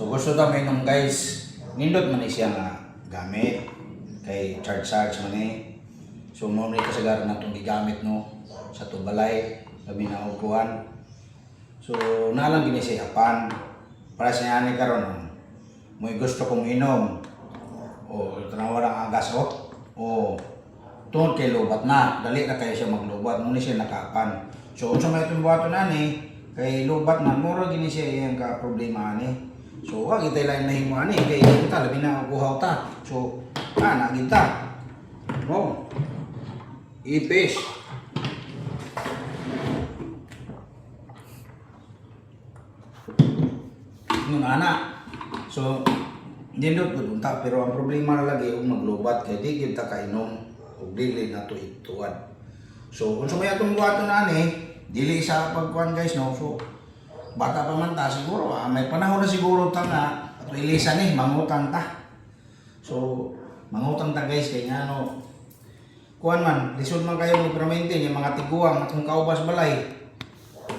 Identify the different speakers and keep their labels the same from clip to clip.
Speaker 1: So gusto ta minom guys, nindot man ni siya nga gamit kay charge man eh. So mo ni kasagaran natong gigamit no sa tubalay labi na upuan. So nalang gini siya apan para sa ani karon mo gusto kong inom o tanawa ang agas o tungod kay lubat na dali na kayo siya maglubat mo ni siya nakaapan. So unsa may tumbuhaton ani kay lubat na mura gini siya iyang ka problema ani. So wag itay lain na himo ani kay kita labi na kuhaw ta. So na kita. No. Ipis. Nun ana. So dindot pud unta pero ang problema na lagi ug maglubat kay di gyud ta kainom ug dili na to ituad. So unsa may atong buhaton ani dili sa pagkuan guys no. So bata pa man ta siguro may panahon na siguro ta nga ato ilisan ni mangutang ta. So mangutang ta guys kay nga no kuan man lisod man kayo ng permente yung mga tiguang atong kaubas balay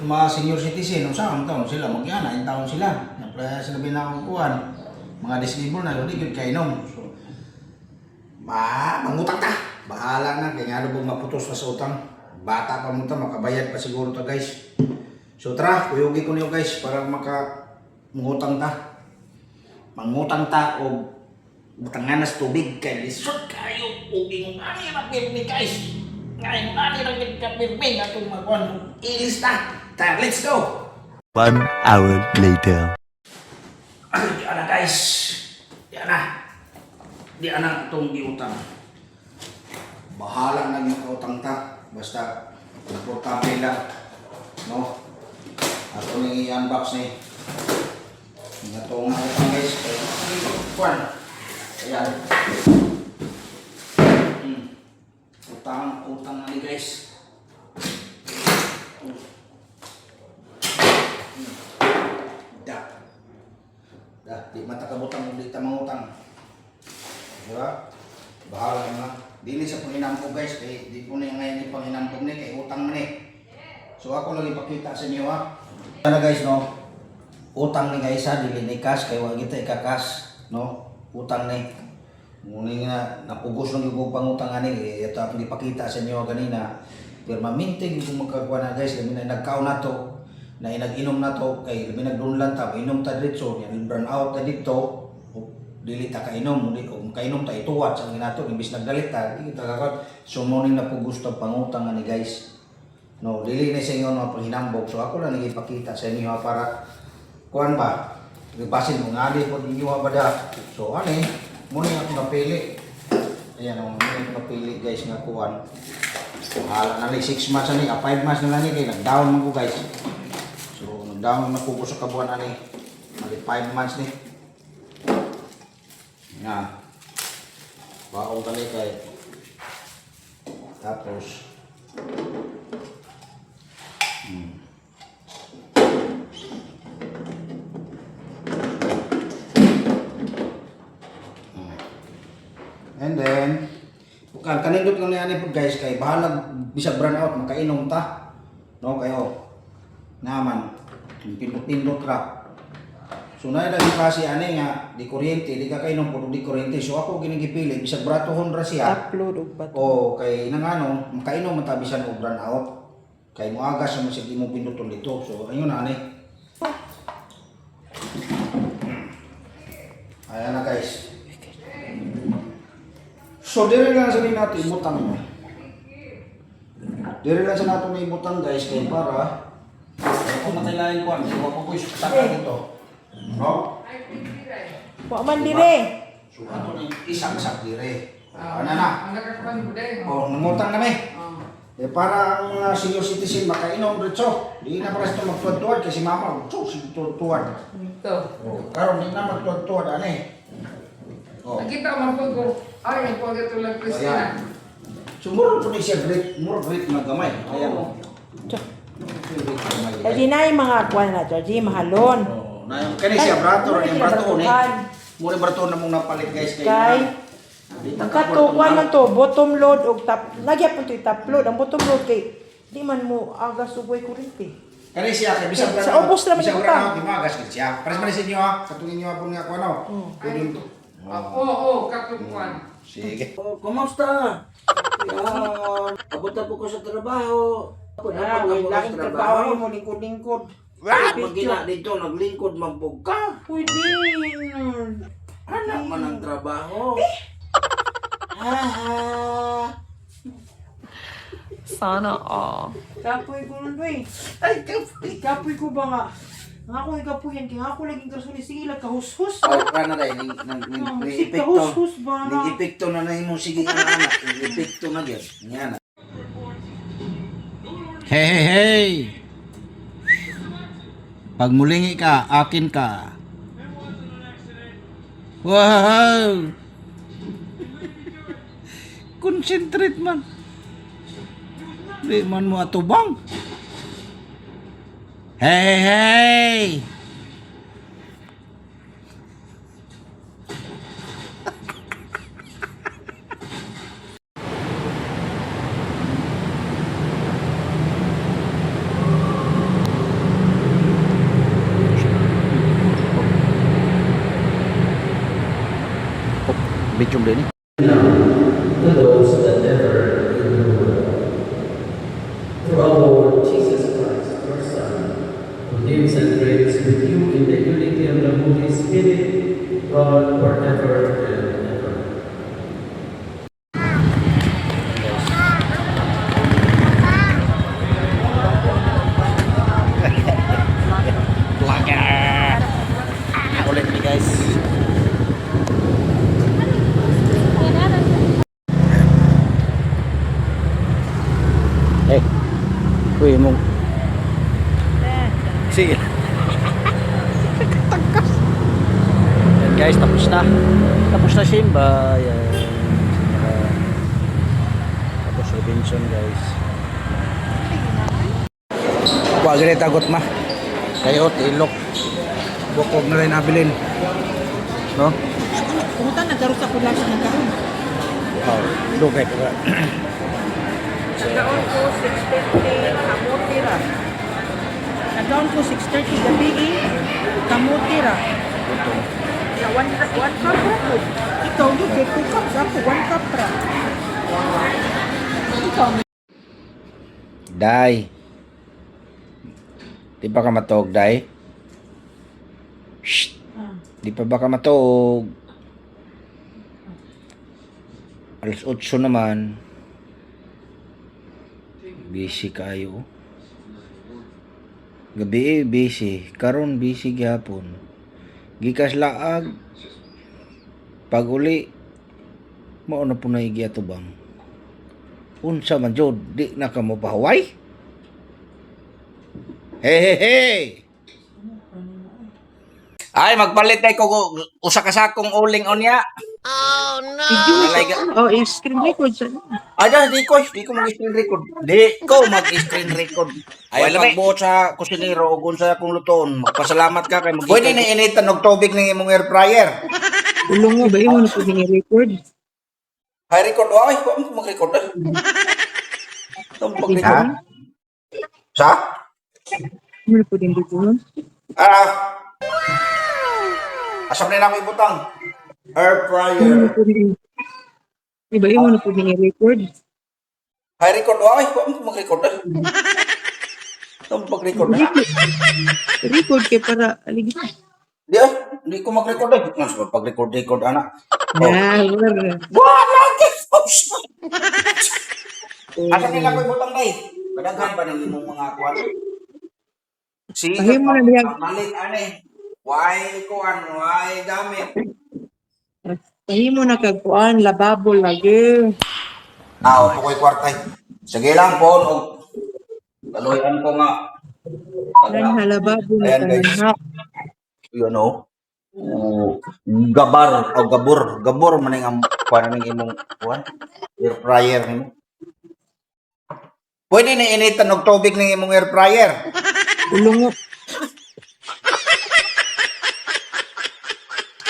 Speaker 1: mga senior citizen unsa ang taon sila magyana in taon sila na sila binakong kuan mga disabled na hindi gud kainom. So mangutang ta bahala na kay nga lubog maputos na sa utang bata pa mo ta makabayad pa siguro ta guys. So tara kuyugi ko niyo guys para mangutang ta og butangan nas tubig kay lisod kayo ug ingon ani ra pirmi guys. Ngayon ani ra gid ka pirmi atong magkuan ilista. Tara, let's go.
Speaker 2: 1 hour later.
Speaker 1: Di ana guys. Di ana itong giutang. Bahala na yung utang ta. Basta importante lang. No? Ato ni i-unbox ni. Nga itong utang guys. Kuan. Ayan. Utang na ni guys. Di mata kabutang di ta mangutang. Diba? Bahala na. Dili sa panginampo guys kay di ko na ngayon ni panginampo ni kay utang man eh. So ako lang ipakita sa inyo ha. Ano guys no? Utang ni guys ha, dili ni cash kay wa kita ikakas, no? Utang ni. Muni nga napugos lang yung pangutang ani ito akong ipakita sa inyo kanina. Pero mamintig yung magkakuha na guys, labi na nagkaon na to. Na nag-inom na to kay labi nagdunlan ta inom ta diretso yan burn out ta dito dili ta kainom kung kainom ta ituwat sa ginato imbis nagdalit ta di ta kakot so mo ning napugos ta pangutang ani guys no dili na sa inyo no paghinambog so ako lang nagipakita sa inyo para kuan ba basin mo ngali pod ninyo ba da so ani mo ning ako napili ayan mo ning napili guys nga kuan hala na 6 months ani 5 months na lang ni kay nag-down man ko guys. Down na po sa kabuan ani. Mali 5 months ni. Nga. Baong tali kay. Tapos and then bukan kanindot lang ni ani po guys kay bahala bisag brand out makainom ta. No kayo. Naman pindot-pindot ra. So na yung kasi ani nga di kuryente, di ka kainom po di kuryente. So ako ginigipili bisag bratohon ra siya.
Speaker 3: Upload og bato.
Speaker 1: O kay nang ano, makainom man ta bisan og run out. Kay moaga sa masig imong pinduton dito. So ayun na ani. Ayan na guys. So dire lang sa natin ibutang mo. Dire lang sa nato na ibutang guys kay para kung mataylain ko, hindi ko po saka dito. No?
Speaker 3: Wa man dire.
Speaker 1: So, ito na isang dire. Ano na?
Speaker 4: Ang nagkakapan mo din.
Speaker 1: O, nangutang kami. Eh, para ang senior citizen makainom dito. Di na para ito magtuwad-tuwad kasi mama, sige tuwad.
Speaker 4: Ito.
Speaker 1: Karon di na magtuwad-tuwad, ane.
Speaker 4: Nakita ko man po, ay, may pwede ito lang Christina.
Speaker 1: Sumuro po ni siya great na gamay. Ayan o.
Speaker 3: Jadi na yung mga kuwan na Georgie, mahalon.
Speaker 1: Kani siya brato, yung brato ni. Muna brato na mong napalit guys
Speaker 3: kay ang katukuan man to, bottom load og top. Nagyapon to top load. Ang bottom load kay di man mo aga suboy kurente.
Speaker 1: Kani siya kay bisag
Speaker 3: Sa ubos naman
Speaker 1: bisag
Speaker 3: yung
Speaker 1: ra
Speaker 3: utang.
Speaker 1: na timagas gid siya. Pares man sa inyo ha. Katungin niyo apon nga ko ano. Pwede to.
Speaker 4: Oo, katukuan.
Speaker 1: Sige.
Speaker 5: Oh, kumusta? Yan. Abot na po ko sa trabaho. Abot na po ko sa
Speaker 3: Laging trabaho
Speaker 5: trabaho.
Speaker 3: mo, lingkod-lingkod.
Speaker 5: Pag gina dito, naglingkod, magbog ka.
Speaker 3: Pwede.
Speaker 5: Anak man ang trabaho. Ha.
Speaker 3: Sana Kapoy ko nun doy.
Speaker 5: Ay, kapoy.
Speaker 3: Kapoy ko ba nga? Nga ako ikapoyan, kaya ako laging karso ni sila, kahus-hus.
Speaker 5: Oh, kana dai ning
Speaker 3: Si
Speaker 5: epekto.
Speaker 3: kahus-hus ba
Speaker 5: Ning
Speaker 3: na?
Speaker 5: epekto na na imong sige anak. Ning epekto na gyud. Yan.
Speaker 1: Hey, hey, hey! Pag mulingi ka, akin ka. Wow! Concentrate man. Di man mo atubang. Hey, hey, hey! Bichong din eh.
Speaker 6: To those that never knew the world. Through our Lord Jesus Christ, your Son, who lives and reigns with you in the unity of the Holy Spirit, God forever and ever.
Speaker 1: Ulit nih guys. Kuy mong. Sige. Tangkas. Yan guys, tapos na. Tapos na Simba. Yan. Tapos Robinson guys. Wag rin tagot ma. Kayo, tilok. Bukog na rin abilin. No?
Speaker 3: Kumutan, nagkaroon sa kulang sa nagkaroon.
Speaker 1: Oh, lugay pa.
Speaker 3: Nagkaroon ko 6:30, kamutira. Nagkaroon ko 6:30 gabi, kamutira. Ya, one cup ra ko. Ikaw, yung 2 cups ako, 1 cup ra. Ikaw,
Speaker 1: Day. Di pa ka matog, Day? Shh. Di pa ba ka matog? Alas 8 naman. Busy kayo. Gabi busy. Karon busy gyapon. Gikas laag. Pag uli, mao na po na igyatubang. Unsa man jud, di na ka mo pahuway? Hey, hey, hey! Ay, magpalit tayo ko usa ka sakong uling onya.
Speaker 3: oh, screen record sa
Speaker 1: Ay, di ko mag-screen record. Di ko mag-screen record. Ay, magbuot sa kusinero o sa akong luton. Magpasalamat ka kay mag- Pwede na initan og tubig ng imong air fryer.
Speaker 3: Ulong mo ba yun? Ano po record?
Speaker 1: Ay, record. Ay, huwag mo mag-record. Itong pag-record. Sa?
Speaker 3: Ano po din record?
Speaker 1: Asam na namin ibutang. Air fryer.
Speaker 3: Iba yun, ano po din record?
Speaker 1: Ay, record. Ay, huwag mo mag-record. Itong pag-record.
Speaker 3: Record kay para aligid.
Speaker 1: Di ko mag-record. Mas pag-record, anak.
Speaker 3: Wala.
Speaker 1: Wala! Asa nila ko ibutang day? Kadaghan ba ng imong mga kuwan? Sige,
Speaker 3: Ay, mo na diyan.
Speaker 1: Malit, ane. Why kuwan? Why gamit?
Speaker 3: Pahimo na kagkuan, lababo lagi.
Speaker 1: Upo ko'y kwartay. Sige lang po. Kaluyan ko nga.
Speaker 3: Yan halababo na
Speaker 1: Ayan, guys.
Speaker 3: kanahak.
Speaker 1: You know? Gabar o gabor. Gabor man ang kuwan ng imong kuwan. Air fryer nimo. Pwede na initan og tubig ng imong air fryer.
Speaker 3: Ulong mo.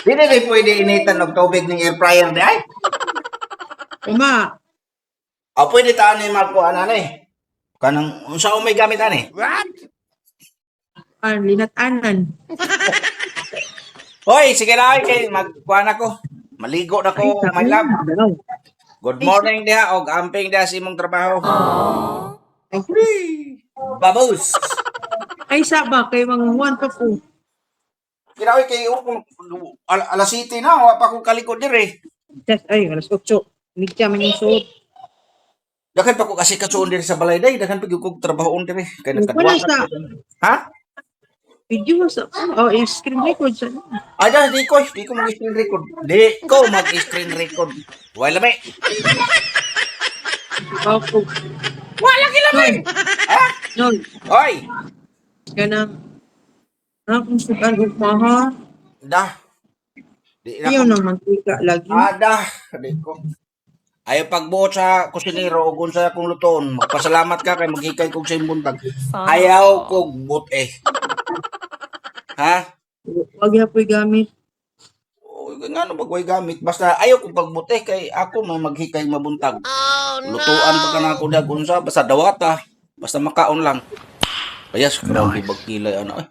Speaker 1: Di na pwede initan og tubig ng air fryer di ay.
Speaker 3: Uma,
Speaker 1: Pwede taan ni Marco ana ni. Kanang unsa may gamit ani? What?
Speaker 3: linat-anan.
Speaker 1: Hoy, sige na kay magkuan ako. Maligo na ko, my love. Good morning diha og amping diha sa imong trabaho. Babos.
Speaker 3: Ay, saba, kay mga 1 pa po.
Speaker 1: Kinaoy kay alas 7 na, wa pa ko kalikod dire.
Speaker 3: Ay, alas 8. Nigya man yung suot.
Speaker 1: Dakan pa ko kasi kasuon dire sa balay day, dakan pa gyud ko trabahoon dire. Kay
Speaker 3: Wala
Speaker 1: nagkadwa.
Speaker 3: sa
Speaker 1: Ha?
Speaker 3: video sa screen record sa
Speaker 1: Ada, di ko mag-screen record. Di ko mag-screen record. Wala lami.
Speaker 3: ako.
Speaker 1: Wala lami. Ha?
Speaker 3: No,
Speaker 1: Hoy,
Speaker 3: kanang akong sudan upaha.
Speaker 1: dah. Di na
Speaker 3: Ayaw
Speaker 1: ko.
Speaker 3: ng mantika lagi.
Speaker 1: Ada, di ko. Ayaw pagbuot sa kusinero o kung sa akong lutoon. Magpasalamat ka kay maghikay kong sa imbuntag. Ayaw kog but eh. Ha?
Speaker 3: Wag yapoy gamit.
Speaker 1: O, nga no bagway gamit. Basta ayaw kong pagbuteh kay ako may maghikay mabuntag. Lutuan pa ka na ako dagon sa basta dawata. Basta makaon lang. Ayas, grabe bagkilay ano eh.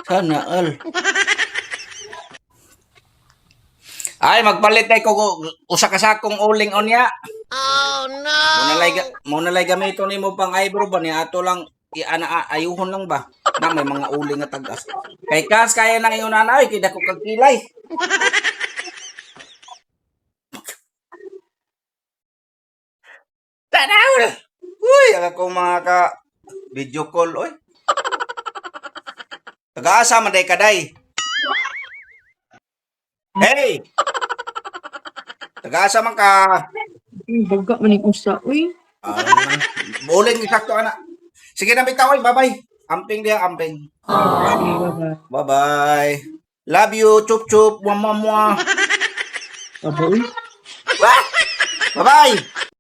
Speaker 1: Sana al. Ay, magpalit tayo ko usa ka sakong uling onya. Oh no. Muna lay gamito nimo pang eyebrow ba ni ato lang ayuhon lang ba? Na may mga uling nga tagas. Kay kas kaya nang ingon nanay kay dako kag kilay. Tanaw. Uy, ako mga ka video call oy. Taga-asa man day kaday. Hey! Taga-asa man ka.
Speaker 3: Baga man yung usa. Uy,
Speaker 1: Uling sakto ana. Sige na bitaw, bye-bye. Amping dia, amping.
Speaker 3: bye-bye.
Speaker 1: Bye-bye. Love you, chup chup, mwa mwa mwa.
Speaker 3: Aba, uy.
Speaker 1: Bye-bye.